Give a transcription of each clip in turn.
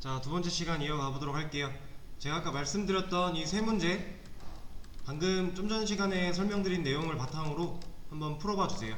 자, 두 번째 시간 이어가 보도록 할게요. 제가 아까 말씀드렸던 이 세 문제, 방금 좀 전 시간에 설명드린 내용을 바탕으로 한번 풀어봐 주세요.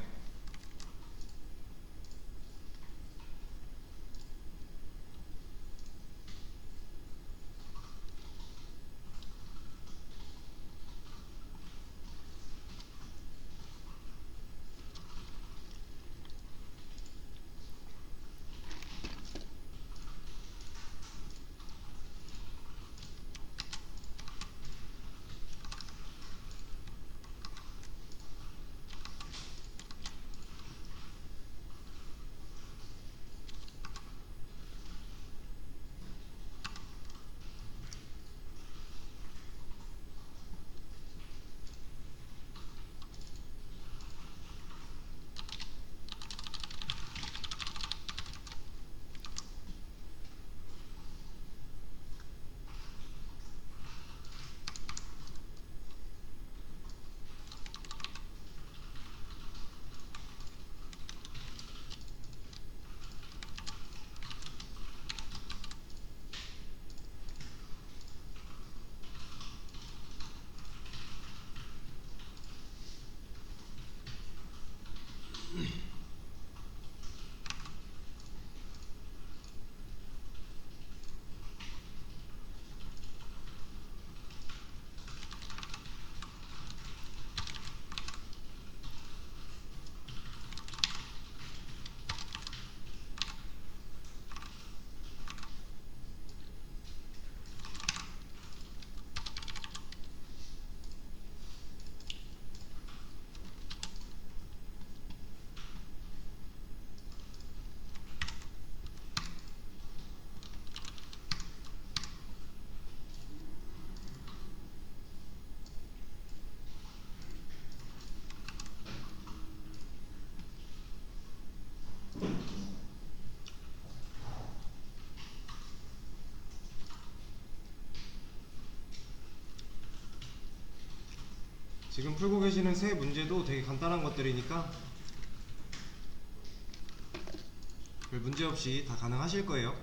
지금 풀고 계시는 세 문제도 되게 간단한 것들이니까 별 문제 없이 다 가능하실 거예요.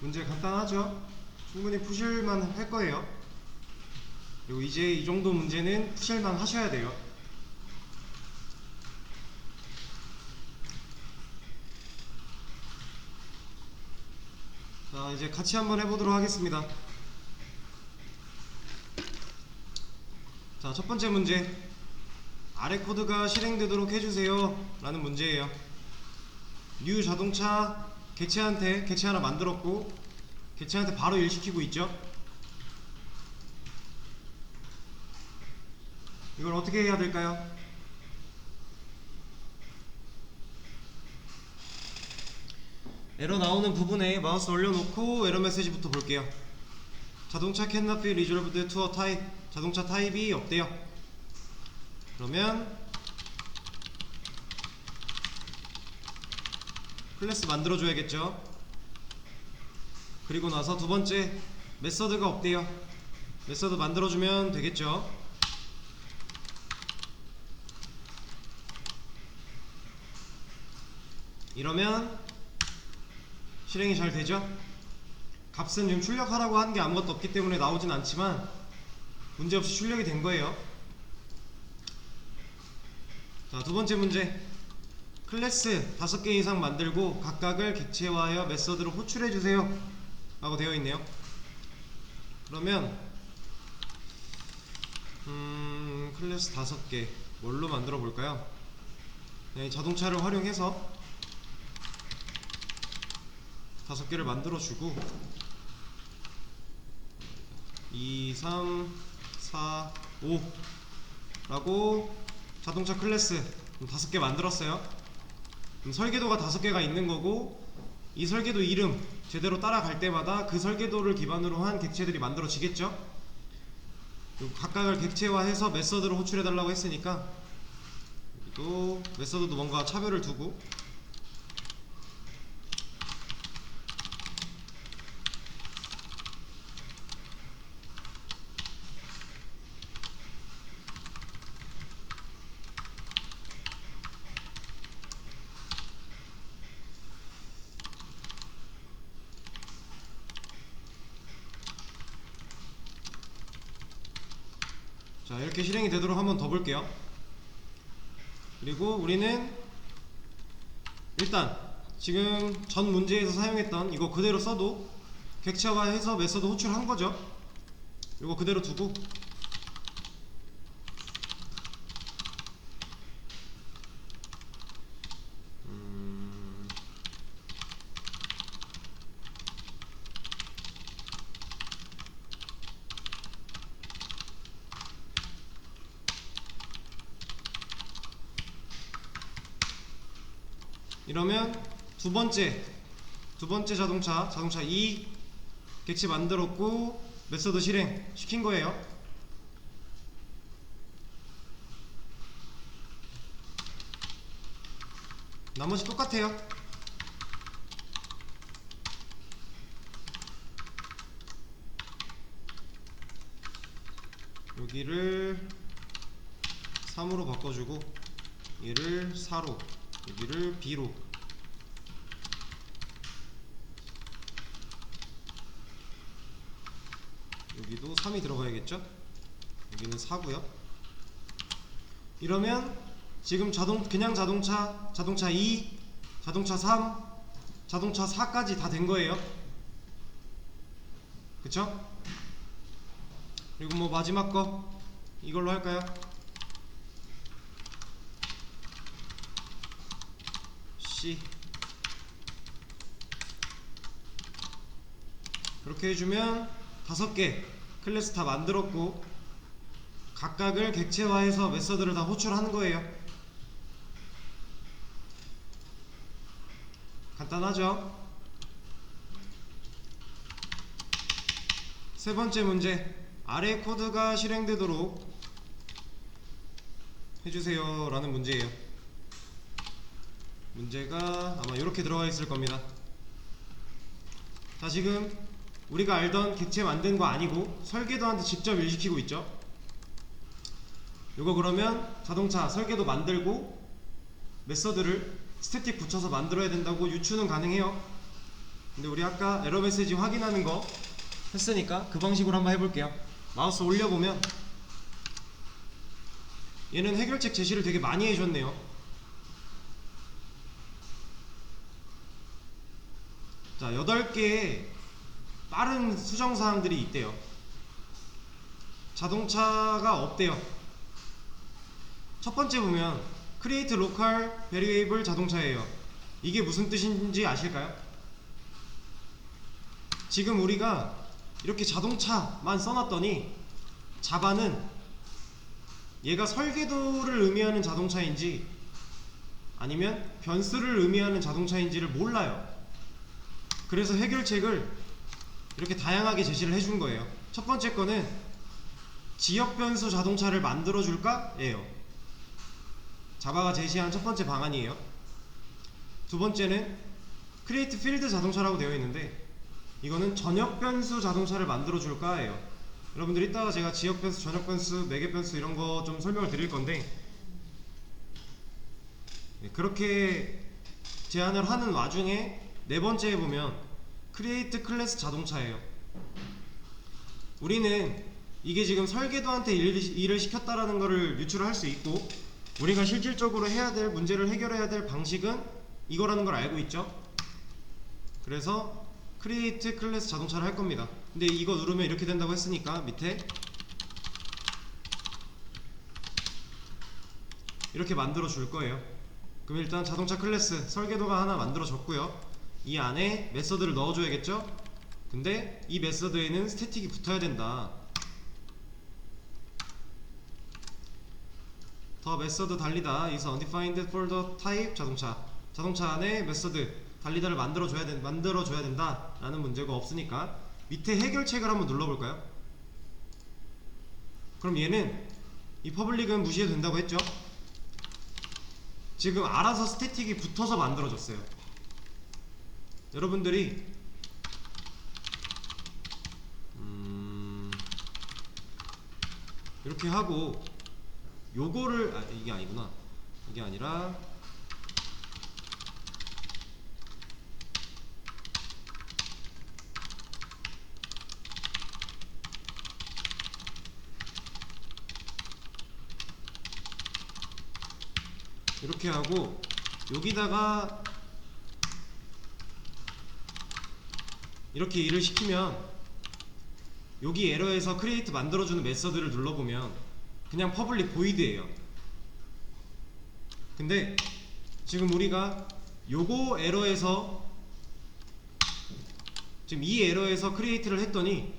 문제 간단하죠? 충분히 푸실만 할 거예요. 그리고 이제 이 정도 문제는 푸실만 하셔야 돼요. 자, 이제 같이 한번 해보도록 하겠습니다. 자, 첫 번째 문제. 아래 코드가 실행되도록 해주세요 라는 문제예요. 뉴 자동차 객체한테 객체 하나 만들었고 객체한테 바로 일시키고 있죠. 이걸 어떻게 해야 될까요? 에러 나오는 부분에 마우스 올려놓고 에러 메시지부터 볼게요. 자동차 cannot be resolved to a type. 자동차 타입이 없대요. 그러면 클래스 만들어줘야겠죠. 그리고 나서 두 번째 메서드가 없대요. 메서드 만들어주면 되겠죠. 이러면 실행이 잘 되죠. 값은 지금 출력하라고 한 게 아무것도 없기 때문에 나오진 않지만 문제없이 출력이 된 거예요. 자, 두 번째 문제. 클래스 5개 이상 만들고 각각을 객체화하여 메서드로 호출해주세요 라고 되어 있네요. 그러면 클래스 5개 뭘로 만들어 볼까요? 그냥 이 자동차를 활용해서 5개를 만들어 주고 2, 3, 4, 5 라고 자동차 클래스 5개 만들었어요. 그럼 설계도가 5개가 있는 거고 이 설계도 이름 제대로 따라갈 때마다 그 설계도를 기반으로 한 객체들이 만들어지겠죠. 그리고 각각을 객체화해서 메서드로 호출해달라고 했으니까 또 메서드도 뭔가 차별을 두고 자, 이렇게 실행이 되도록 한번 더 볼게요. 그리고 우리는 일단 지금 전 문제에서 사용했던 이거 그대로 써도 객체화해서 메서드 호출한 거죠. 이거 그대로 두고 이러면 두 번째 자동차 2 객체 만들었고 메서드 실행 시킨 거예요. 나머지 똑같아요. 여기를 3으로 바꿔주고 얘를 4로 여기를 B로 여기도 3이 들어가야겠죠? 여기는 4고요. 이러면 지금 그냥 자동차 2, 자동차 3, 자동차 4까지 다 된 거예요. 그쵸? 그리고 뭐 마지막 거 이걸로 할까요? C 그렇게 해주면 5개 클래스 다 만들었고 각각을 객체화해서 메서드를 다 호출하는 거예요. 간단하죠? 세 번째 문제, 아래 코드가 실행되도록 해주세요 라는 문제예요. 문제가 아마 이렇게 들어가 있을 겁니다. 자, 지금 우리가 알던 객체 만든 거 아니고 설계도한테 직접 일시키고 있죠. 이거 그러면 자동차 설계도 만들고 메서드를 스태틱 붙여서 만들어야 된다고 유추는 가능해요. 근데 우리 아까 에러 메시지 확인하는 거 했으니까 그 방식으로 한번 해볼게요. 마우스 올려보면 얘는 해결책 제시를 되게 많이 해줬네요. 자, 8개의 빠른 수정사항들이 있대요. 자동차가 없대요. 첫 번째 보면 create local variable 자동차예요. 이게 무슨 뜻인지 아실까요? 지금 우리가 이렇게 자동차만 써놨더니 자바는 얘가 설계도를 의미하는 자동차인지 아니면 변수를 의미하는 자동차인지를 몰라요. 그래서 해결책을 이렇게 다양하게 제시를 해준 거예요. 첫 번째 거는 지역 변수 자동차를 만들어 줄까? 예요. 자바가 제시한 첫 번째 방안이에요. 두 번째는 create field 자동차라고 되어 있는데 이거는 전역 변수 자동차를 만들어 줄까? 예요. 여러분들 이따가 제가 지역 변수, 전역 변수, 매개 변수 이런 거 좀 설명을 드릴 건데 그렇게 제안을 하는 와중에 네 번째에 보면 create class 자동차예요. 우리는 이게 지금 설계도한테 일을 시켰다라는 거를 유추를 할 수 있고 우리가 실질적으로 해야 될 문제를 해결해야 될 방식은 이거라는 걸 알고 있죠. 그래서 create class 자동차를 할 겁니다. 근데 이거 누르면 이렇게 된다고 했으니까 밑에 이렇게 만들어 줄 거예요. 그럼 일단 자동차 클래스 설계도가 하나 만들어졌고요. 이 안에 메서드를 넣어줘야겠죠? 근데 이 메서드에는 스태틱이 붙어야 된다. 더 메서드 달리다 is undefined for the type 자동차 안에 메서드 달리다를 만들어줘야 된다 라는 문제가 없으니까 밑에 해결책을 한번 눌러볼까요? 그럼 얘는 이 퍼블릭은 무시해도 된다고 했죠? 지금 알아서 스태틱이 붙어서 만들어졌어요. 여러분들이 이렇게 하고 요거를 이게 아니구나. 이게 아니라 이렇게 하고 여기다가 이렇게 일을 시키면 여기 에러에서 크리에이트 만들어주는 메서드를 눌러보면 그냥 퍼블릭 보이드예요. 근데 지금 우리가 요거 에러에서 지금 이 에러에서 크리에이트를 했더니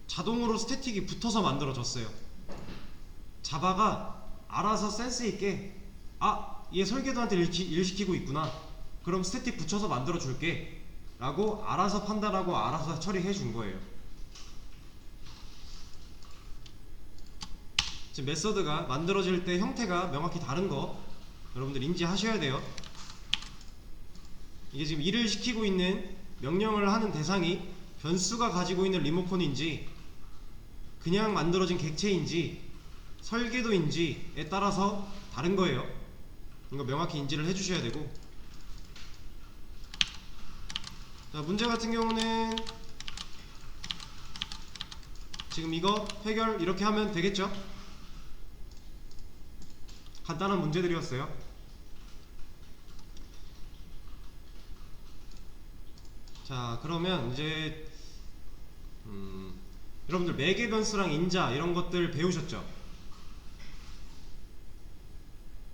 자동으로 스태틱이 붙어서 만들어졌어요. 자바가 알아서 센스 있게 얘 설계도한테 일 시키고 있구나. 그럼 스태틱 붙여서 만들어 줄게 라고 알아서 판단하고 알아서 처리해 준 거예요. 지금 메서드가 만들어질 때 형태가 명확히 다른 거 여러분들 인지하셔야 돼요. 이게 지금 일을 시키고 있는 명령을 하는 대상이 변수가 가지고 있는 리모컨인지 그냥 만들어진 객체인지 설계도인지에 따라서 다른 거예요. 이거 명확히 인지를 해주셔야 되고, 자, 문제 같은 경우는 지금 이거 해결 이렇게 하면 되겠죠? 간단한 문제들이었어요. 자, 그러면 이제 여러분들 매개 변수랑 인자 이런 것들 배우셨죠?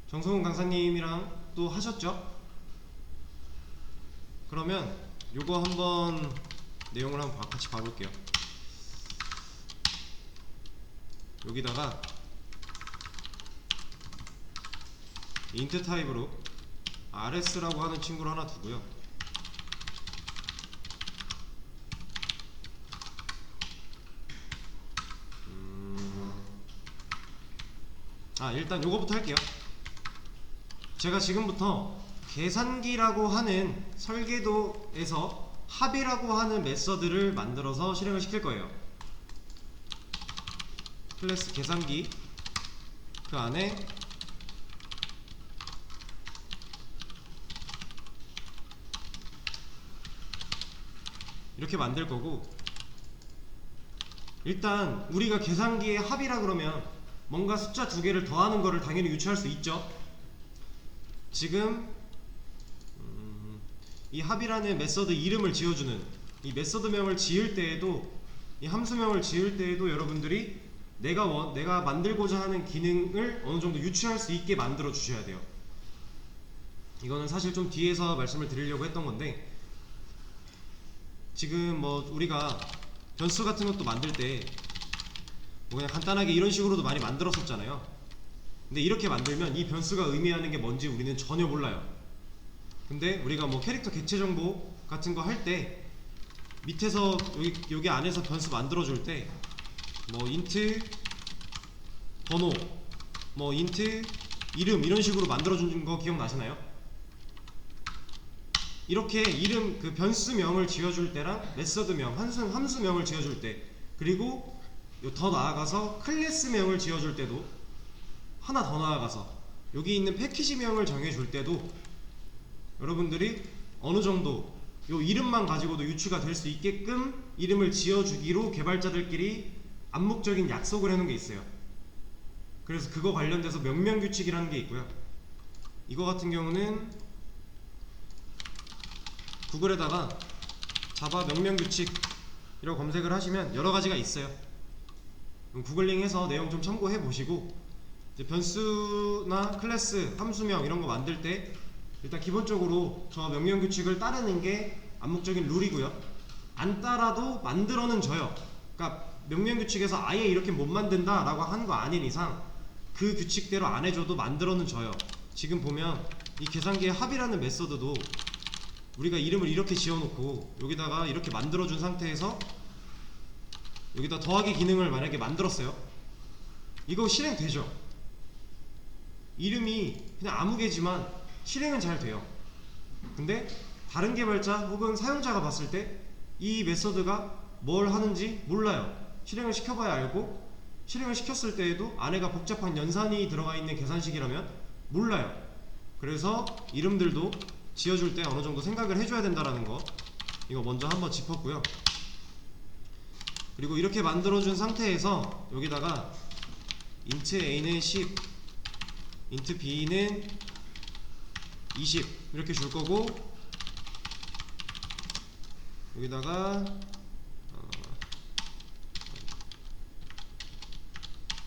정성훈 강사님이랑 또 하셨죠? 그러면 요거 한번 내용을 한번 같이 봐볼게요. 여기다가 int 타입으로 rs라고 하는 친구를 하나 두고요. 일단 요거부터 할게요. 제가 지금부터 계산기라고 하는 설계도에서 합이라고 하는 메서드를 만들어서 실행을 시킬 거예요. 클래스 계산기 그 안에 이렇게 만들 거고, 일단 우리가 계산기의 합이라 그러면 뭔가 숫자 두 개를 더하는 거를 당연히 유추할 수 있죠. 지금 이 합이라는 메서드 이름을 지어주는 이 메서드명을 지을 때에도, 이 함수명을 지을 때에도 여러분들이 내가 만들고자 하는 기능을 어느 정도 유추할 수 있게 만들어 주셔야 돼요. 이거는 사실 좀 뒤에서 말씀을 드리려고 했던 건데, 지금 뭐 우리가 변수 같은 것도 만들 때 뭐 그냥 간단하게 이런 식으로도 많이 만들었었잖아요. 근데 이렇게 만들면 이 변수가 의미하는 게 뭔지 우리는 전혀 몰라요. 근데 우리가 뭐 캐릭터 객체 정보 같은 거 할 때 밑에서 여기 안에서 변수 만들어 줄 때 뭐 int 번호, 뭐 int 이름 이런 식으로 만들어 준 거 기억나시나요? 이렇게 이름 그 변수명을 지어줄 때랑 메서드명, 함수명을 지어줄 때, 그리고 더 나아가서 클래스명을 지어줄 때도, 하나 더 나아가서 여기 있는 패키지명을 정해줄 때도 여러분들이 어느 정도 요 이름만 가지고도 유추가 될 수 있게끔 이름을 지어주기로 개발자들끼리 암묵적인 약속을 해놓은 게 있어요. 그래서 그거 관련돼서 명명규칙이라는 게 있고요. 이거 같은 경우는 구글에다가 자바 명명규칙이라고 검색을 하시면 여러 가지가 있어요. 구글링해서 내용 좀 참고해 보시고, 이제 변수나 클래스, 함수명 이런 거 만들 때 일단 기본적으로 저 명명규칙을 따르는 게 암묵적인 룰이고요. 안 따라도 만들어는 줘요. 그러니까 명명규칙에서 아예 이렇게 못 만든다 라고 하는 거 아닌 이상 그 규칙대로 안 해줘도 만들어는 줘요. 지금 보면 이 계산기의 합이라는 메서드도 우리가 이름을 이렇게 지어놓고 여기다가 이렇게 만들어준 상태에서 여기다 더하기 기능을 만약에 만들었어요. 이거 실행되죠? 이름이 그냥 아무 개지만 실행은 잘 돼요. 근데 다른 개발자 혹은 사용자가 봤을 때 이 메서드가 뭘 하는지 몰라요. 실행을 시켜봐야 알고, 실행을 시켰을 때에도 안에가 복잡한 연산이 들어가 있는 계산식이라면 몰라요. 그래서 이름들도 지어줄 때 어느 정도 생각을 해줘야 된다는 거, 이거 먼저 한번 짚었고요. 그리고 이렇게 만들어준 상태에서 여기다가 int a는 10, int b는 20 이렇게 줄 거고, 여기다가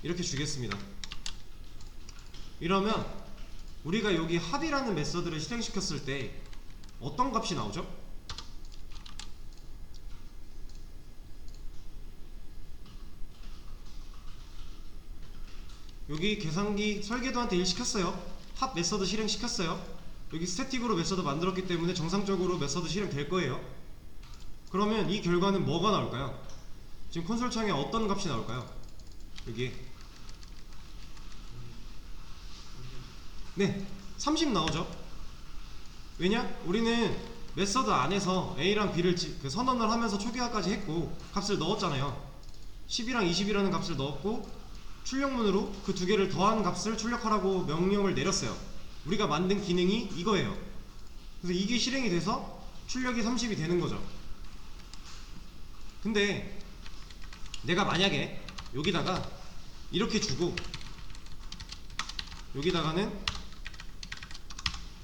이렇게 주겠습니다. 이러면 우리가 여기 합이라는 메서드를 실행시켰을 때 어떤 값이 나오죠? 여기 계산기 설계도한테 일 시켰어요. 합 메서드 실행시켰어요. 여기 스태틱으로 메서드 만들었기 때문에 정상적으로 메서드 실행될 거예요. 그러면 이 결과는 뭐가 나올까요? 지금 콘솔 창에 어떤 값이 나올까요? 여기 네, 30 나오죠. 왜냐? 우리는 메서드 안에서 A랑 B를 선언을 하면서 초기화까지 했고 값을 넣었잖아요. 10이랑 20이라는 값을 넣었고 출력문으로 그 두 개를 더한 값을 출력하라고 명령을 내렸어요. 우리가 만든 기능이 이거예요. 그래서 이게 실행이 돼서 출력이 30이 되는 거죠. 근데 내가 만약에 여기다가 이렇게 주고 여기다가는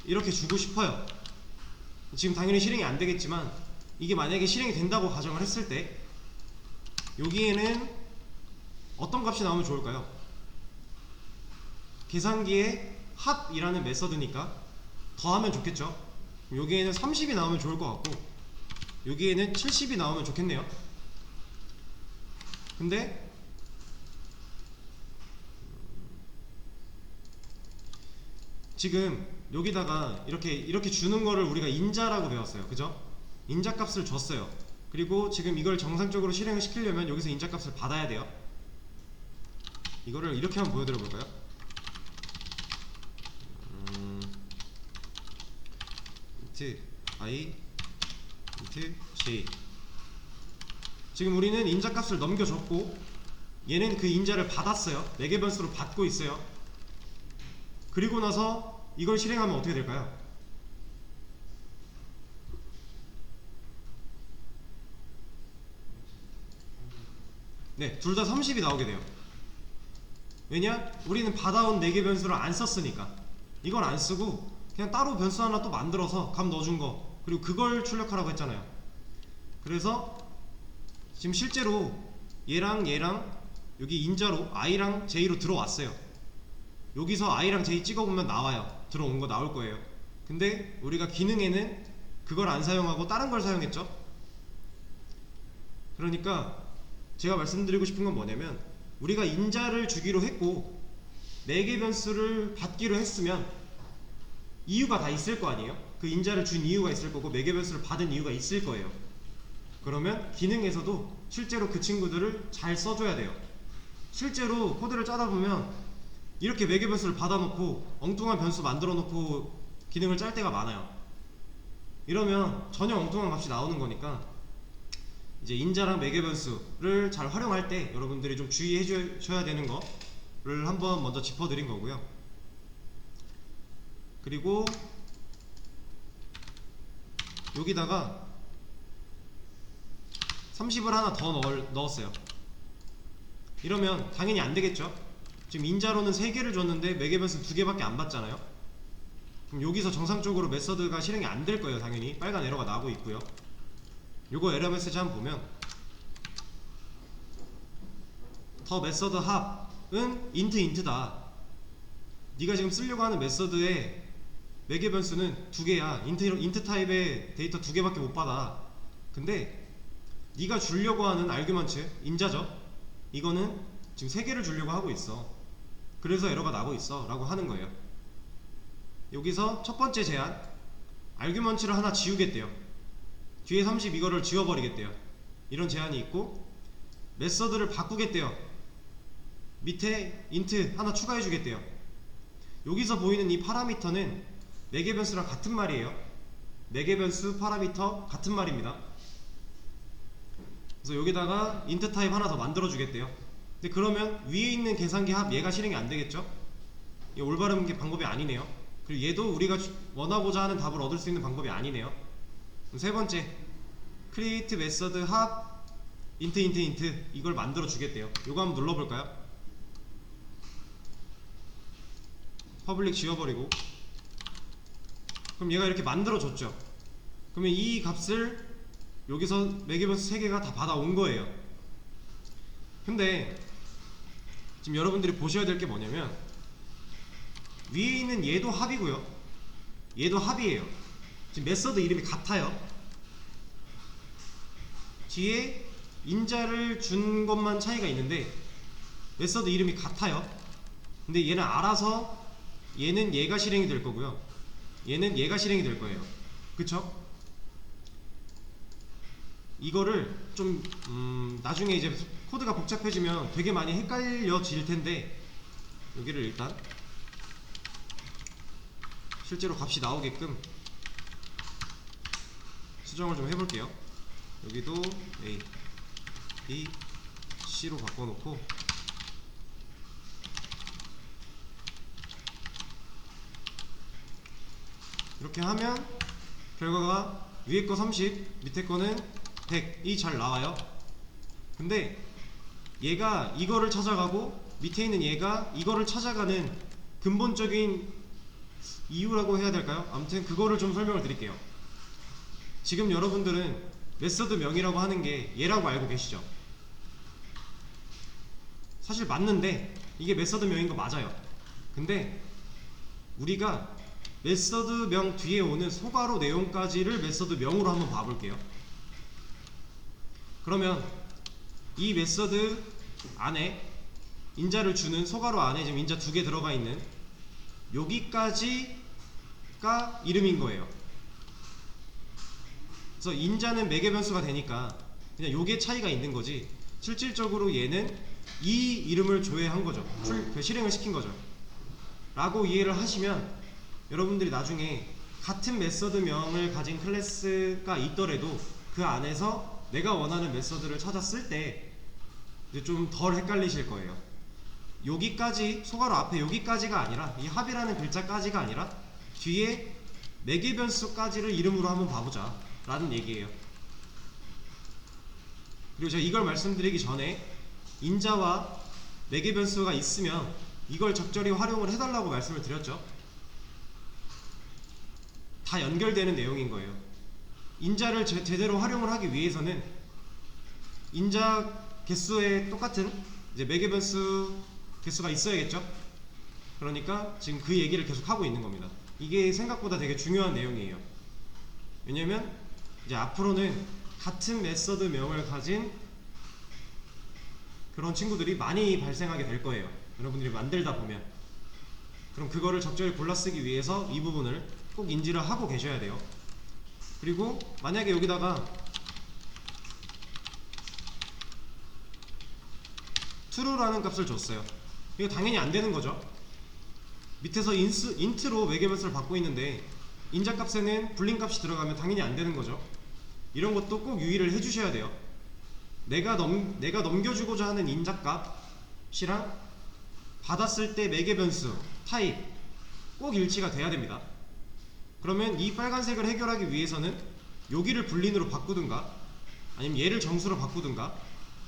이렇게 주고 싶어요. 지금 당연히 실행이 안 되겠지만 이게 만약에 실행이 된다고 가정을 했을 때 여기에는 어떤 값이 나오면 좋을까요? 계산기의 합이라는 메서드니까 더하면 좋겠죠. 여기에는 30이 나오면 좋을 것 같고 여기에는 70이 나오면 좋겠네요. 근데 지금 여기다가 이렇게 주는 거를 우리가 인자라고 배웠어요. 그죠? 인자 값을 줬어요. 그리고 지금 이걸 정상적으로 실행을 시키려면 여기서 인자 값을 받아야 돼요. 이거를 이렇게 한번 보여드려 볼까요? int i int j. 지금 우리는 인자 값을 넘겨줬고 얘는 그 인자를 받았어요. 매개 변수로 받고 있어요. 그리고 나서 이걸 실행하면 어떻게 될까요? 네, 둘 다 30이 나오게 돼요. 왜냐? 우리는 받아온 4개 변수를 안 썼으니까. 이걸 안 쓰고 그냥 따로 변수 하나 또 만들어서 값 넣어준 거, 그리고 그걸 출력하라고 했잖아요. 그래서 지금 실제로 얘랑 여기 인자로 i랑 j로 들어왔어요. 여기서 i랑 j 찍어보면 나와요. 들어온 거 나올 거예요. 근데 우리가 기능에는 그걸 안 사용하고 다른 걸 사용했죠. 그러니까 제가 말씀드리고 싶은 건 뭐냐면, 우리가 인자를 주기로 했고 4개 변수를 받기로 했으면 이유가 다 있을 거 아니에요. 그 인자를 준 이유가 있을 거고 4개 변수를 받은 이유가 있을 거예요. 그러면 기능에서도 실제로 그 친구들을 잘 써줘야 돼요. 실제로 코드를 짜다 보면 이렇게 4개 변수를 받아놓고 엉뚱한 변수 만들어 놓고 기능을 짤 때가 많아요. 이러면 전혀 엉뚱한 값이 나오는 거니까 이제 인자랑 매개 변수를 잘 활용할 때 여러분들이 좀 주의해 주셔야 되는 거를 한번 먼저 짚어드린 거고요. 그리고 여기다가 30을 하나 더 넣었어요. 이러면 당연히 안 되겠죠. 지금 인자로는 3개를 줬는데 매개 변수 2개밖에 안 받잖아요. 그럼 여기서 정상적으로 메서드가 실행이 안 될 거예요. 당연히 빨간 에러가 나고 있고요. 요거 에러 메시지 한번 보면, 더 메서드 합은 int다. 네가 지금 쓰려고 하는 메서드의 매개 변수는 2개야. int 타입의 데이터 2개밖에 못 받아. 근데 네가 주려고 하는 아규먼트, 인자죠, 이거는 지금 3개를 주려고 하고 있어. 그래서 에러가 나고 있어 라고 하는 거예요. 여기서 첫 번째 제한, 아규먼트를 하나 지우겠대요. 뒤에 30 이거를 지워버리겠대요. 이런 제한이 있고, 메서드를 바꾸겠대요. 밑에 int 하나 추가해 주겠대요. 여기서 보이는 이 파라미터는 매개 변수랑 같은 말이에요. 매개 변수 파라미터 같은 말입니다. 그래서 여기다가 int 타입 하나 더 만들어 주겠대요. 근데 그러면 위에 있는 계산기 합 얘가 실행이 안 되겠죠? 이게 올바른 게 방법이 아니네요. 그리고 얘도 우리가 원하고자 하는 답을 얻을 수 있는 방법이 아니네요. 세 번째, create method 합 int 이걸 만들어 주겠대요. 이거 한번 눌러볼까요? 퍼블릭 지워버리고, 그럼 얘가 이렇게 만들어 줬죠. 그러면 이 값을 여기서 매개 변수 3개가 다 받아온 거예요. 근데 지금 여러분들이 보셔야 될 게 뭐냐면, 위에 있는 얘도 합이고요, 얘도 합이에요. 지금 메서드 이름이 같아요. 뒤에 인자를 준 것만 차이가 있는데 메서드 이름이 같아요. 근데 얘는 알아서 얘는 얘가 실행이 될 거고요, 얘는 얘가 실행이 될 거예요. 그쵸? 이거를 좀 나중에 이제 코드가 복잡해지면 되게 많이 헷갈려질 텐데, 여기를 일단 실제로 값이 나오게끔 수정을 좀 해볼게요. 여기도 A, B, C로 바꿔놓고, 이렇게 하면 결과가 위에 거 30, 밑에 거는 100이 잘 나와요. 근데 얘가 이거를 찾아가고 밑에 있는 얘가 이거를 찾아가는 근본적인 이유라고 해야 될까요? 아무튼 그거를 좀 설명을 드릴게요. 지금 여러분들은 메서드 명이라고 하는 게 얘라고 알고 계시죠? 사실 맞는데 이게 메서드 명인 거 맞아요. 근데 우리가 메서드명 뒤에 오는 소괄호 내용까지를 메서드명으로 한번 봐볼게요. 그러면 이 메서드 안에 인자를 주는 소괄호 안에 지금 인자 2개 들어가 있는 여기까지가 이름인 거예요. 그래서 인자는 매개 변수가 되니까 그냥 요게 차이가 있는 거지, 실질적으로 얘는 이 이름을 조회한 거죠. 실행을 시킨 거죠. 라고 이해를 하시면 여러분들이 나중에 같은 메서드명을 가진 클래스가 있더라도 그 안에서 내가 원하는 메서드를 찾았을 때 이제 좀 덜 헷갈리실 거예요. 여기까지, 소괄호 앞에 여기까지가 아니라, 이 합이라는 글자까지가 아니라 뒤에 매개 변수까지를 이름으로 한번 봐보자 라는 얘기예요. 그리고 제가 이걸 말씀드리기 전에 인자와 매개 변수가 있으면 이걸 적절히 활용을 해달라고 말씀을 드렸죠. 다 연결되는 내용인 거예요. 인자를 제대로 활용을 하기 위해서는 인자 개수에 똑같은 이제 매개 변수 개수가 있어야겠죠. 그러니까 지금 그 얘기를 계속 하고 있는 겁니다. 이게 생각보다 되게 중요한 내용이에요. 왜냐면 이제 앞으로는 같은 메서드명을 가진 그런 친구들이 많이 발생하게 될 거예요. 여러분들이 만들다 보면. 그럼 그거를 적절히 골라 쓰기 위해서 이 부분을 꼭 인지를 하고 계셔야 돼요. 그리고 만약에 여기다가 true라는 값을 줬어요. 이거 당연히 안 되는 거죠. 밑에서 int로 매개 변수를 받고 있는데 인자 값에는 불린 값이 들어가면 당연히 안 되는 거죠. 이런 것도 꼭 유의를 해 주셔야 돼요. 내가 넘겨주고자 하는 인자 값이랑 받았을 때 매개 변수 타입 꼭 일치가 돼야 됩니다. 그러면 이 빨간색을 해결하기 위해서는 여기를 불린으로 바꾸든가 아니면 얘를 정수로 바꾸든가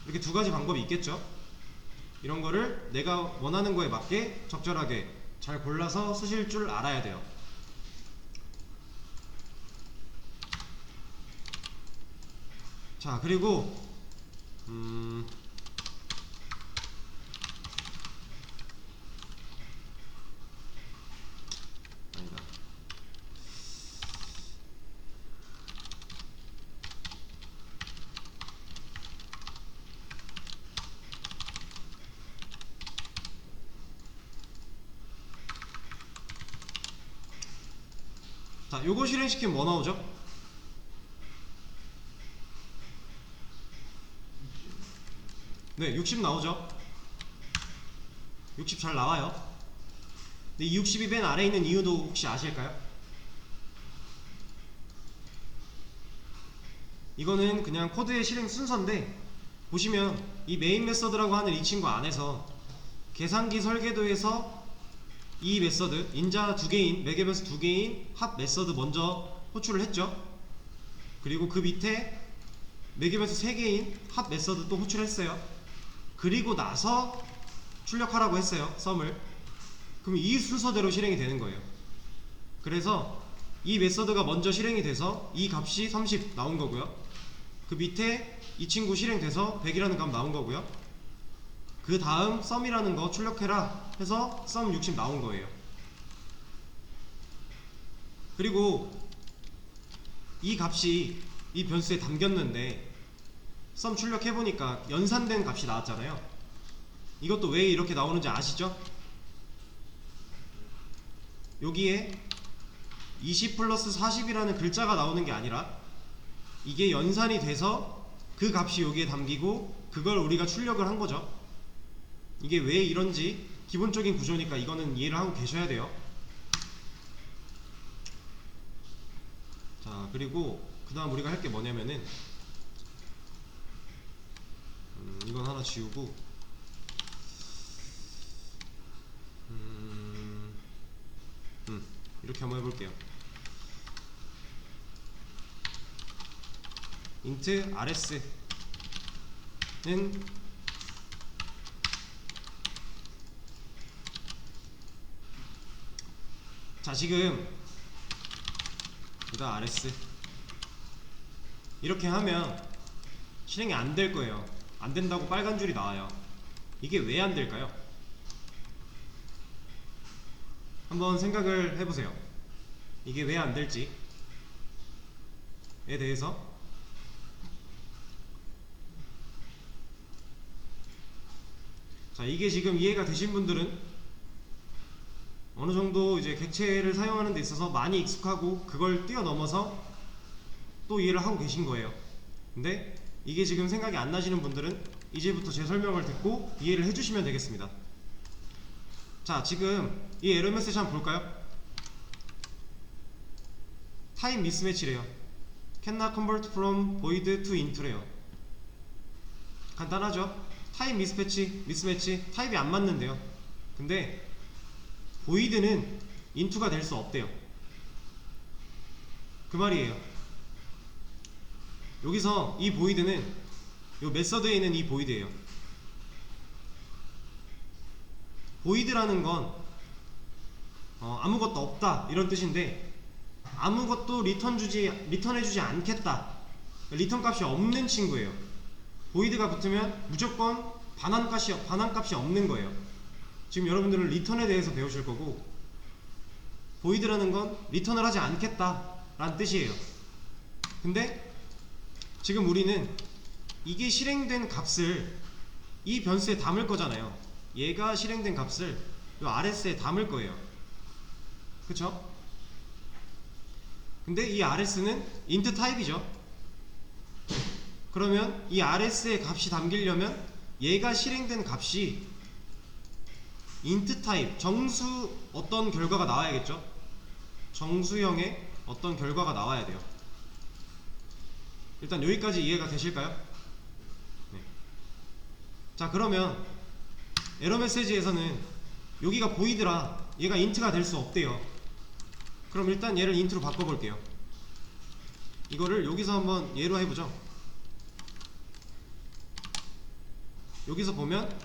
이렇게 두 가지 방법이 있겠죠. 이런 거를 내가 원하는 거에 맞게 적절하게 잘 골라서 쓰실 줄 알아야 돼요. 자, 그리고 아니다. 자, 요거 실행시키면 뭐 나오죠? 네, 60 나오죠? 60 잘 나와요. 근데 이 60이 맨 아래에 있는 이유도 혹시 아실까요? 이거는 그냥 코드의 실행 순서인데, 보시면 이 메인 메서드라고 하는 이 친구 안에서 계산기 설계도에서 이 메서드 인자 2개인 매개 변수 2개인 합 메서드 먼저 호출을 했죠. 그리고 그 밑에 매개 변수 3개인 합 메서드 또 호출했어요. 그리고 나서 출력하라고 했어요, 썸을. 그럼 이 순서대로 실행이 되는 거예요. 그래서 이 메서드가 먼저 실행이 돼서 이 값이 30 나온 거고요. 그 밑에 이 친구 실행돼서 100이라는 값 나온 거고요. 그 다음 썸이라는 거 출력해라 해서 썸 60 나온 거예요. 그리고 이 값이 이 변수에 담겼는데 썸 출력해보니까 연산된 값이 나왔잖아요. 이것도 왜 이렇게 나오는지 아시죠? 여기에 20 플러스 40이라는 글자가 나오는 게 아니라 이게 연산이 돼서 그 값이 여기에 담기고 그걸 우리가 출력을 한 거죠. 이게 왜 이런지 기본적인 구조니까 이거는 이해를 하고 계셔야 돼요. 자, 그리고 그 다음 우리가 할 게 뭐냐면은 이건 하나 지우고 이렇게 한번 해볼게요. int rs는 자, 지금 그다음 rs 이렇게 하면 실행이 안 될 거예요. 안 된다고 빨간 줄이 나와요. 이게 왜 안 될까요? 한번 생각을 해보세요. 이게 왜 안 될지에 대해서. 자, 이게 지금 이해가 되신 분들은 어느 정도 이제 객체를 사용하는 데 있어서 많이 익숙하고 그걸 뛰어넘어서 또 이해를 하고 계신 거예요. 근데 이게 지금 생각이 안 나시는 분들은 이제부터 제 설명을 듣고 이해를 해주시면 되겠습니다. 자, 지금 이 에러 메시지 한번 볼까요? 타입 미스매치래요. cannot convert from void to int래요. 간단하죠? 타입 미스매치 타입이 안 맞는데요. 근데 void는 into가 될 수 없대요. 그 말이에요. 여기서 이 void는 요 메서드에 있는 이 void예요. void라는 건 아무것도 없다 이런 뜻인데, 아무것도 리턴해주지 않겠다, 리턴 값이 없는 친구예요. void가 붙으면 무조건 반환값이 없는 거예요. 지금 여러분들은 리턴에 대해서 배우실 거고, void라는 건 리턴을 하지 않겠다 라는 뜻이에요. 근데 지금 우리는 이게 실행된 값을 이 변수에 담을 거잖아요. 얘가 실행된 값을 이 RS에 담을 거예요. 그쵸? 근데 이 RS는 int 타입이죠. 그러면 이 RS의 값이 담기려면 얘가 실행된 값이 int 타입, 정수 어떤 결과가 나와야겠죠? 정수형의 어떤 결과가 나와야 돼요. 일단 여기까지 이해가 되실까요? 네. 자, 그러면 에러 메시지에서는 여기가 void라 얘가 int가 될 수 없대요. 그럼 일단 얘를 int로 바꿔볼게요. 이거를 여기서 한번 예로 해보죠. 여기서 보면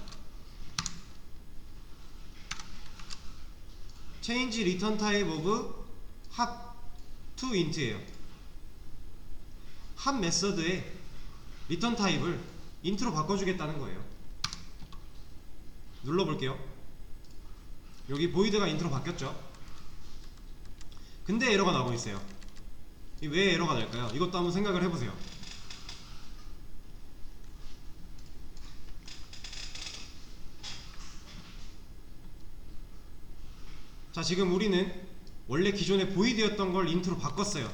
change return type of hop to int예요. 한 메서드의 리턴 타입을 int로 바꿔주겠다는 거예요. 눌러볼게요. 여기 void가 int로 바뀌었죠. 근데 에러가 나고 있어요. 왜 에러가 날까요? 이것도 한번 생각을 해보세요. 자, 지금 우리는 원래 기존에 void였던 걸 int로 바꿨어요.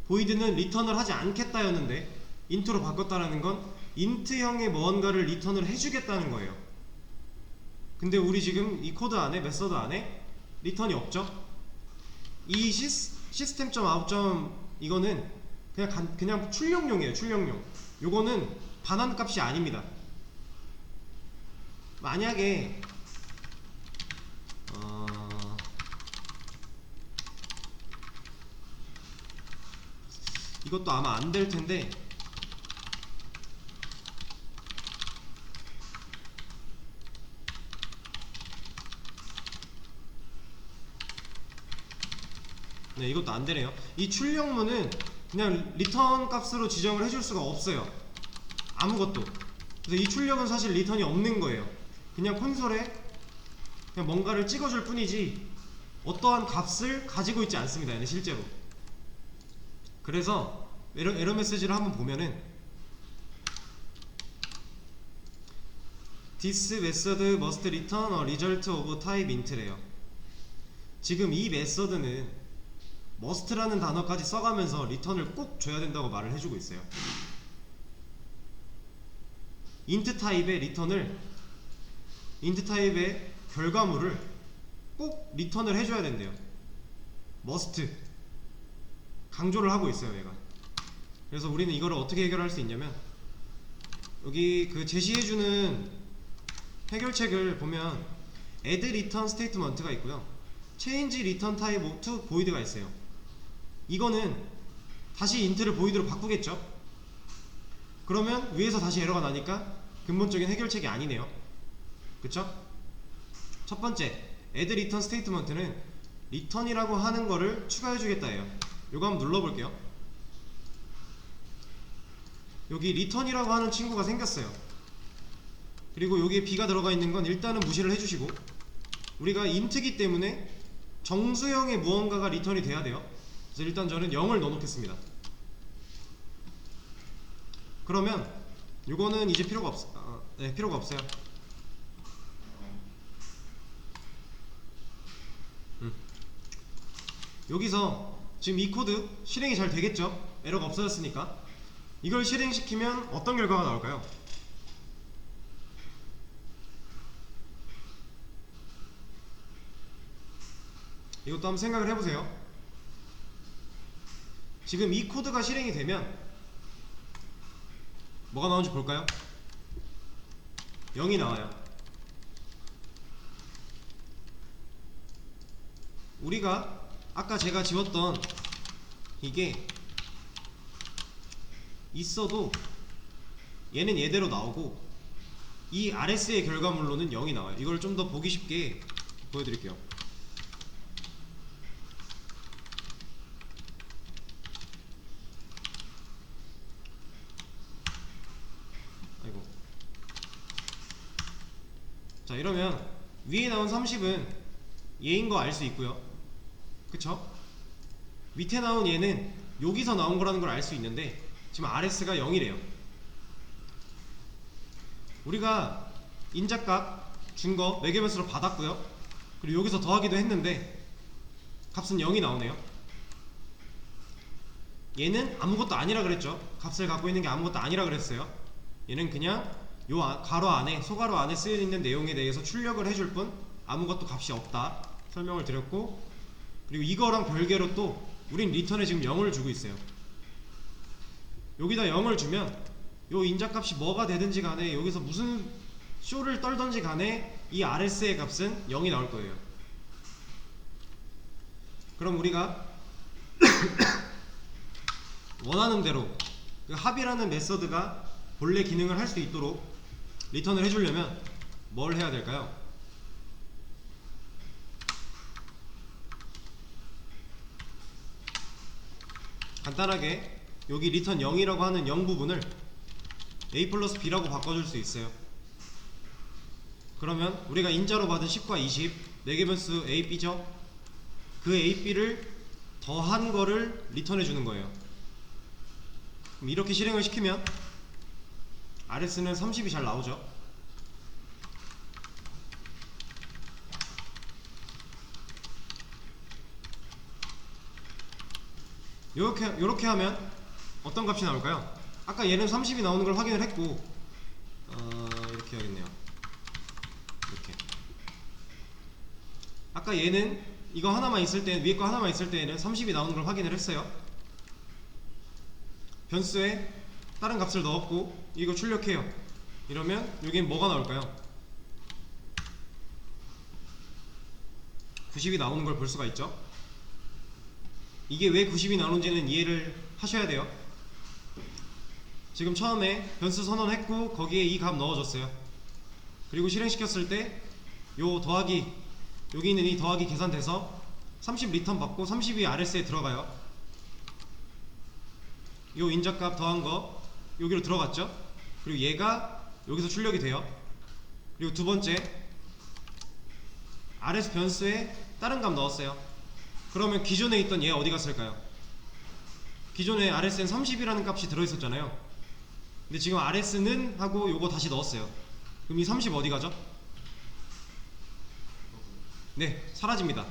void는 리턴을 하지 않겠다였는데 int로 바꿨다라는 건 int형의 뭔가를 리턴을 해주겠다는 거예요. 근데 우리 지금 이 코드 안에, 메서드 안에 리턴이 없죠? 이 system.out. 이거는 그냥 출력용이에요. 출력용. 요거는 반환값이 아닙니다. 만약에 이것도 아마 안 될 텐데, 네, 이것도 안 되네요. 이 출력문은 그냥 리턴 값으로 지정을 해줄 수가 없어요. 아무것도. 그래서 이 출력은 사실 리턴이 없는 거예요. 그냥 콘솔에 그냥 뭔가를 찍어줄 뿐이지 어떠한 값을 가지고 있지 않습니다, 얘는 실제로. 그래서 에러 메시지를 한번 보면은 this method must return a result of type int래요. 지금 이 메서드는 must라는 단어까지 써가면서 리턴을 꼭 줘야 된다고 말을 해주고 있어요. int 타입의 리턴을, int 타입의 결과물을 꼭 리턴을 해줘야 된대요. must 강조를 하고 있어요, 얘가. 그래서 우리는 이거를 어떻게 해결할 수 있냐면, 여기 그 제시해주는 해결책을 보면 add return statement가 있고요, change return type to void가 있어요. 이거는 다시 int를 void로 바꾸겠죠. 그러면 위에서 다시 에러가 나니까 근본적인 해결책이 아니네요. 그쵸? 첫 번째, add return statement는 return이라고 하는 거를 추가해주겠다 해요. 요거 한번 눌러볼게요. 여기 return이라고 하는 친구가 생겼어요. 그리고 여기에 b가 들어가 있는 건 일단은 무시를 해주시고, 우리가 int이기 때문에 정수형의 무언가가 리턴이 돼야 돼요. 그래서 일단 저는 0을 넣어놓겠습니다. 그러면 요거는 이제 필요가 필요가 없어요. 여기서 지금 이 코드 실행이 잘 되겠죠? 에러가 없어졌으니까. 이걸 실행시키면 어떤 결과가 나올까요? 이것도 한번 생각을 해보세요. 지금 이 코드가 실행이 되면 뭐가 나오는지 볼까요? 0이 나와요. 우리가 아까 제가 지웠던 이게 있어도 얘는 얘대로 나오고 이 RS의 결과물로는 0이 나와요. 이걸 좀 더 보기 쉽게 보여드릴게요. 아이고. 자, 이러면 위에 나온 30은 얘인 거 알 수 있고요. 그쵸? 밑에 나온 얘는 여기서 나온 거라는 걸 알 수 있는데 지금 RS가 0이래요. 우리가 인자값 준 거 매개변수로 받았고요. 그리고 여기서 더하기도 했는데 값은 0이 나오네요. 얘는 아무것도 아니라 그랬죠. 값을 갖고 있는 게 아무것도 아니라 그랬어요. 얘는 그냥 요 가로 안에, 소가로 안에 쓰여있는 내용에 대해서 출력을 해줄 뿐 아무것도 값이 없다 설명을 드렸고, 그리고 이거랑 별개로 또 우린 리턴에 지금 0을 주고 있어요. 여기다 0을 주면 요 인자값이 뭐가 되든지 간에 여기서 무슨 쇼를 떨던지 간에 이 RS의 값은 0이 나올 거예요. 그럼 우리가 원하는 대로 그 합이라는 메서드가 본래 기능을 할 수 있도록 리턴을 해주려면 뭘 해야 될까요? 간단하게 여기 리턴 0이라고 하는 0 부분을 a 플러스 b라고 바꿔줄 수 있어요. 그러면 우리가 인자로 받은 10과 20 4개변수 a, b죠? 그 a, b를 더한 거를 리턴해주는 거예요. 그럼 이렇게 실행을 시키면 RS는 30이 잘 나오죠. 요렇게 하면 어떤 값이 나올까요? 아까 얘는 30이 나오는 걸 확인을 했고, 이렇게 해야겠네요. 이렇게. 아까 얘는 이거 하나만 있을 때, 위에 거 하나만 있을 때에는 30이 나오는 걸 확인을 했어요. 변수에 다른 값을 넣었고 이거 출력해요. 이러면 여기엔 뭐가 나올까요? 90이 나오는 걸 볼 수가 있죠. 이게 왜 90이 나오는지는 이해를 하셔야 돼요. 지금 처음에 변수 선언했고 거기에 이 값 넣어줬어요. 그리고 실행시켰을 때 요 더하기, 여기 있는 이 더하기 계산돼서 30 리턴 받고 30이 RS에 들어가요. 요 인자값 더한 거 여기로 들어갔죠. 그리고 얘가 여기서 출력이 돼요. 그리고 두 번째 RS 변수에 다른 값 넣었어요. 그러면 기존에 있던 얘 어디 갔을까요? 기존에 RS엔 30이라는 값이 들어있었잖아요. 근데 지금 RS는 하고 요거 다시 넣었어요. 그럼 이 30 어디 가죠? 네, 사라집니다.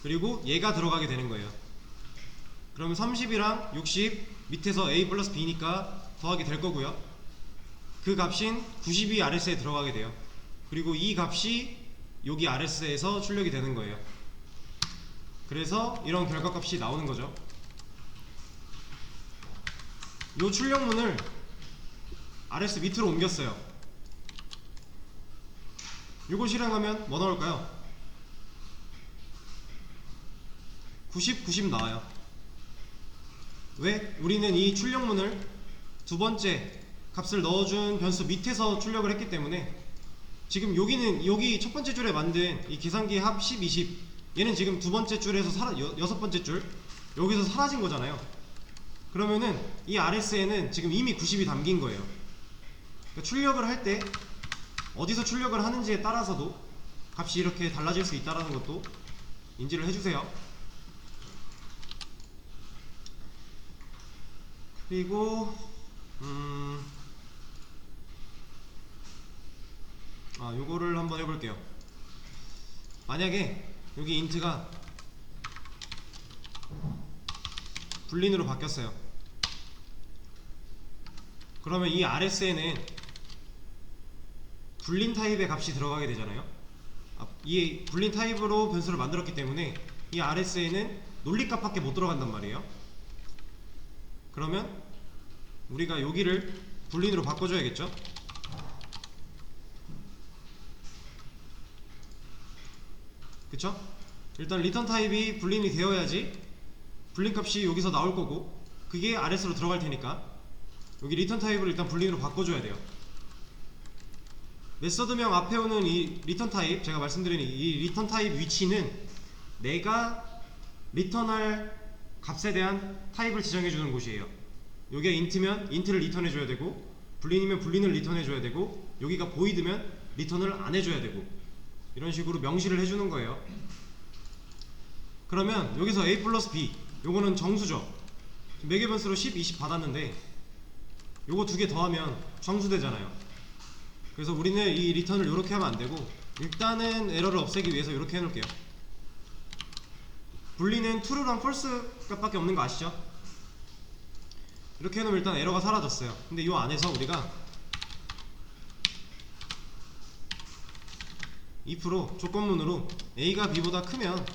그리고 얘가 들어가게 되는 거예요. 그러면 30이랑 60 밑에서 a 플러스 b니까 더하게 될 거고요. 그 값인 90이 RS에 들어가게 돼요. 그리고 이 값이 여기 RS에서 출력이 되는 거예요. 그래서 이런 결과값이 나오는 거죠. 요 출력문을 RS 밑으로 옮겼어요. 요거 실행하면 뭐 나올까요? 90, 90 나와요. 왜? 우리는 이 출력문을 두 번째 값을 넣어준 변수 밑에서 출력을 했기 때문에 지금 여기 첫 번째 줄에 만든 이 계산기 합 10, 20 얘는 지금 두 번째 줄에서 여섯 번째 줄 여기서 사라진 거잖아요. 그러면은 이 RS에는 지금 이미 90이 담긴 거예요. 그러니까 출력을 할 때 어디서 출력을 하는지에 따라서도 값이 이렇게 달라질 수 있다는 것도 인지를 해주세요. 그리고 요거를 한번 해볼게요. 만약에 여기 인트가 불린으로 바뀌었어요. 그러면 이 RS에는 불린 타입의 값이 들어가게 되잖아요. 이 불린 타입으로 변수를 만들었기 때문에 이 RS에는 논리값 밖에 못 들어간단 말이에요. 그러면 우리가 여기를 불린으로 바꿔줘야겠죠. 그쵸? 일단 리턴 타입이 불린이 되어야지 불린 값이 여기서 나올 거고 그게 RS로 들어갈 테니까 여기 리턴 타입을 일단 불린으로 바꿔줘야 돼요. 메서드명 앞에 오는 이 리턴 타입, 제가 말씀드린 이 리턴 타입 위치는 내가 리턴할 값에 대한 타입을 지정해주는 곳이에요. 여기가 인트면 인트를 리턴해줘야 되고, 불린이면 불린을 리턴해줘야 되고, 여기가 보이드면 리턴을 안 해줘야 되고, 이런 식으로 명시를 해주는 거예요. 그러면 여기서 a 플러스 b, 요거는 정수죠. 매개 변수로 10, 20 받았는데 요거 두 개 더하면 정수되잖아요. 그래서 우리는 이 리턴을 이렇게 하면 안되고, 일단은 에러를 없애기 위해서 이렇게 해놓을게요. 분리는 true랑 false 값밖에 없는 거 아시죠? 이렇게 해놓으면 일단 에러가 사라졌어요. 근데 이 안에서 우리가 if로 조건문으로 a가 b보다 크면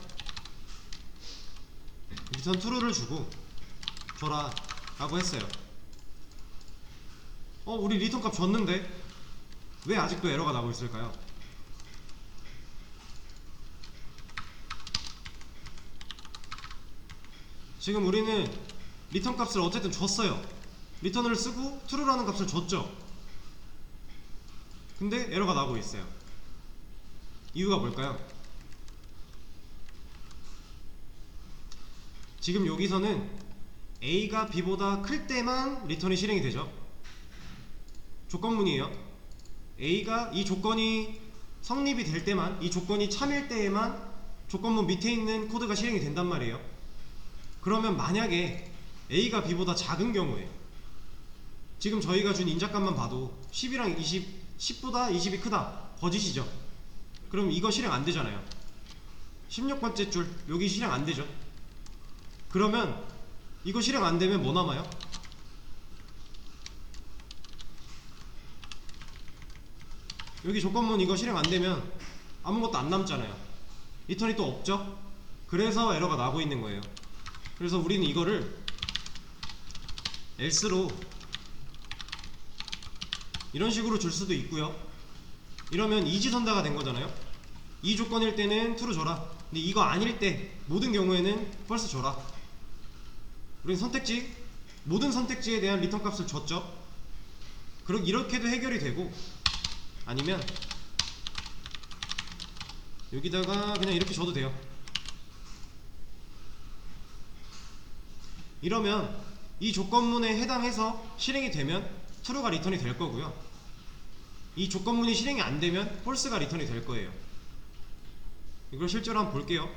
리턴 true를 주고 줘라 라고 했어요. 우리 리턴 값 줬는데 왜 아직도 에러가 나고 있을까요? 지금 우리는 리턴 값을 어쨌든 줬어요. 리턴을 쓰고 true라는 값을 줬죠. 근데 에러가 나고 있어요. 이유가 뭘까요? 지금 여기서는 a가 b보다 클 때만 리턴이 실행이 되죠. 조건문이에요. a가 이 조건이 성립이 될 때만, 이 조건이 참일 때에만 조건문 밑에 있는 코드가 실행이 된단 말이에요. 그러면 만약에 a가 b보다 작은 경우에, 지금 저희가 준 인자값만 봐도 10이랑 20, 10보다 20이 크다, 거짓이죠. 그럼 이거 실행 안 되잖아요. 16번째 줄 여기 실행 안 되죠. 그러면 이거 실행 안 되면 뭐 남아요? 여기 조건문 이거 실행 안 되면 아무것도 안 남잖아요. 리턴이 또 없죠. 그래서 에러가 나고 있는 거예요. 그래서 우리는 이거를 else로 이런 식으로 줄 수도 있고요. 이러면 이지선다가 된 거잖아요. 이 조건일 때는 true 줘라. 근데 이거 아닐 때 모든 경우에는 false 줘라. 우리는 선택지, 모든 선택지에 대한 리턴 값을 줬죠. 이렇게도 해결이 되고, 아니면 여기다가 그냥 이렇게 줘도 돼요. 이러면 이 조건문에 해당해서 실행이 되면 true가 리턴이 될 거고요. 이 조건문이 실행이 안 되면 false가 리턴이 될 거예요. 이걸 실제로 한번 볼게요.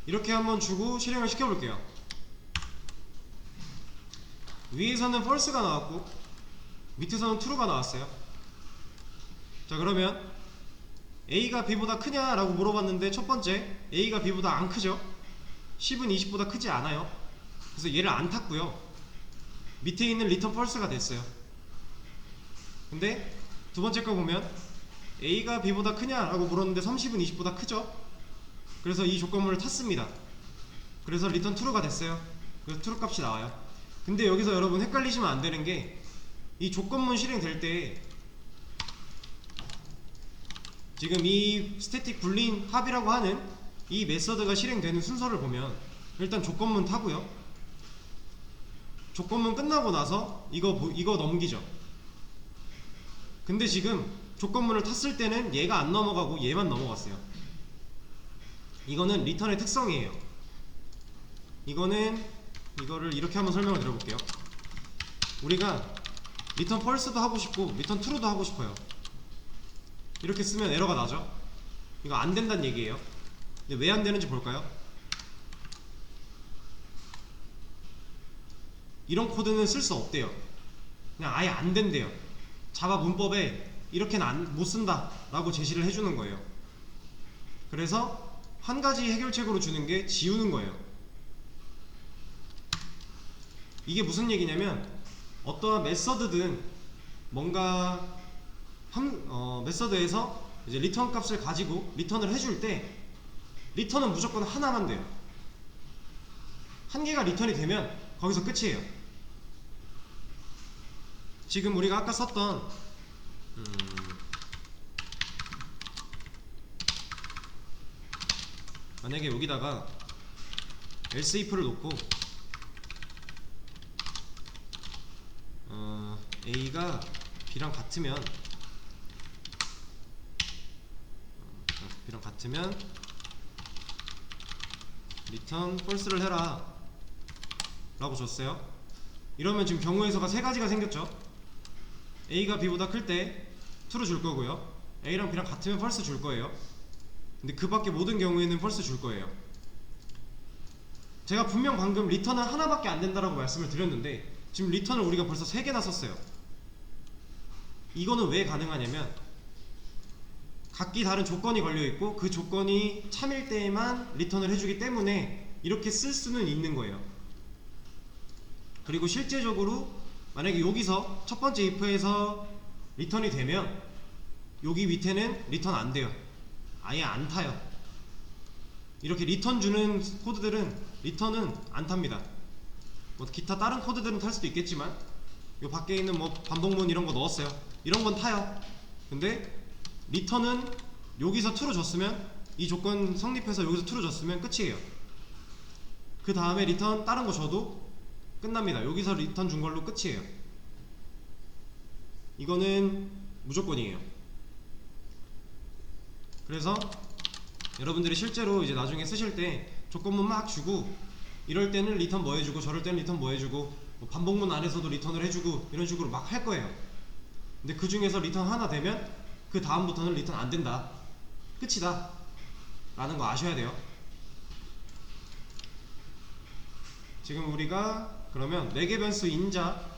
이렇게 한번 주고 실행을 시켜볼게요. 위에서는 false가 나왔고 밑에서는 true가 나왔어요. 자, 그러면 a가 b보다 크냐 라고 물어봤는데, 첫 번째 a가 b보다 안 크죠. 10은 20보다 크지 않아요. 그래서 얘를 안 탔고요. 밑에 있는 return false가 됐어요. 근데 두 번째 거 보면 a가 b보다 크냐 라고 물었는데 30은 20보다 크죠. 그래서 이 조건문을 탔습니다. 그래서 return true가 됐어요. 그래서 true 값이 나와요. 근데 여기서 여러분 헷갈리시면 안 되는 게, 이 조건문 실행될 때 지금 이 스태틱 불린 합이라고 하는 이 메서드가 실행되는 순서를 보면 일단 조건문 타고요. 조건문 끝나고 나서 이거 넘기죠. 근데 지금 조건문을 탔을 때는 얘가 안 넘어가고 얘만 넘어갔어요. 이거는 리턴의 특성이에요. 이거를 이렇게 한번 설명을 드려볼게요. 우리가 리턴 펄스도 하고 싶고 리턴 트루도 하고 싶어요. 이렇게 쓰면 에러가 나죠. 이거 안 된다는 얘기예요. 근데 왜 안 되는지 볼까요? 이런 코드는 쓸 수 없대요. 그냥 아예 안 된대요. 자바 문법에 이렇게는 못 쓴다 라고 제시를 해주는 거예요. 그래서 한 가지 해결책으로 주는 게 지우는 거예요. 이게 무슨 얘기냐면 어떠한 메서드든 뭔가 메서드에서 이제 리턴 값을 가지고 리턴을 해줄 때 리턴은 무조건 하나만 돼요. 한 개가 리턴이 되면 거기서 끝이에요. 지금 우리가 아까 썼던 만약에 여기다가 else if를 놓고 A가 B랑 같으면 return false를 해라 라고 줬어요. 이러면 지금 경우에서가 세 가지가 생겼죠. A가 B보다 클 때 true 줄 거고요, A랑 B랑 같으면 false 줄 거예요. 근데 그 밖에 모든 경우에는 false 줄 거예요. 제가 분명 방금 리턴은 하나밖에 안 된다라고 말씀을 드렸는데 지금 리턴을 우리가 벌써 3개나 썼어요. 이거는 왜 가능하냐면 각기 다른 조건이 걸려있고 그 조건이 참일 때에만 리턴을 해주기 때문에 이렇게 쓸 수는 있는 거예요. 그리고 실제적으로 만약에 여기서 첫 번째 if에서 리턴이 되면 여기 밑에는 리턴 안 돼요. 아예 안 타요. 이렇게 리턴 주는 코드들은 리턴은 안 탑니다. 뭐 기타 다른 코드들은 탈 수도 있겠지만 요 밖에 있는 뭐 반복문 이런 거 넣었어요. 이런 건 타요. 근데 리턴은 여기서 true 줬으면, 이 조건 성립해서 여기서 true 줬으면 끝이에요. 그 다음에 리턴 다른 거 줘도 끝납니다. 여기서 리턴 준 걸로 끝이에요. 이거는 무조건이에요. 그래서 여러분들이 실제로 이제 나중에 쓰실 때 조건문 막 주고 이럴 때는 리턴 뭐 해주고 저럴 때는 리턴 뭐 해주고 뭐 반복문 안에서도 리턴을 해주고 이런 식으로 막 할 거예요. 근데 그 중에서 리턴 하나 되면 그 다음부터는 리턴 안 된다, 끝이다 라는 거 아셔야 돼요. 지금 우리가 그러면 4개 변수 인자,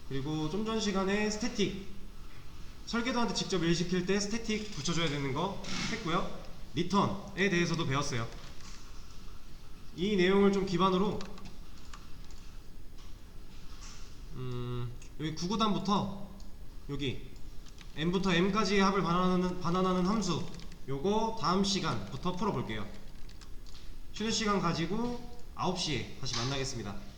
그리고 좀 전 시간에 스태틱, 설계도한테 직접 일 시킬 때 스태틱 붙여줘야 되는 거 했고요. 리턴에 대해서도 배웠어요. 이 내용을 좀 기반으로 여기 구구단부터 여기 n부터 m까지의 합을 반환하는 함수, 요거 다음 시간부터 풀어볼게요. 쉬는 시간 가지고 9시에 다시 만나겠습니다.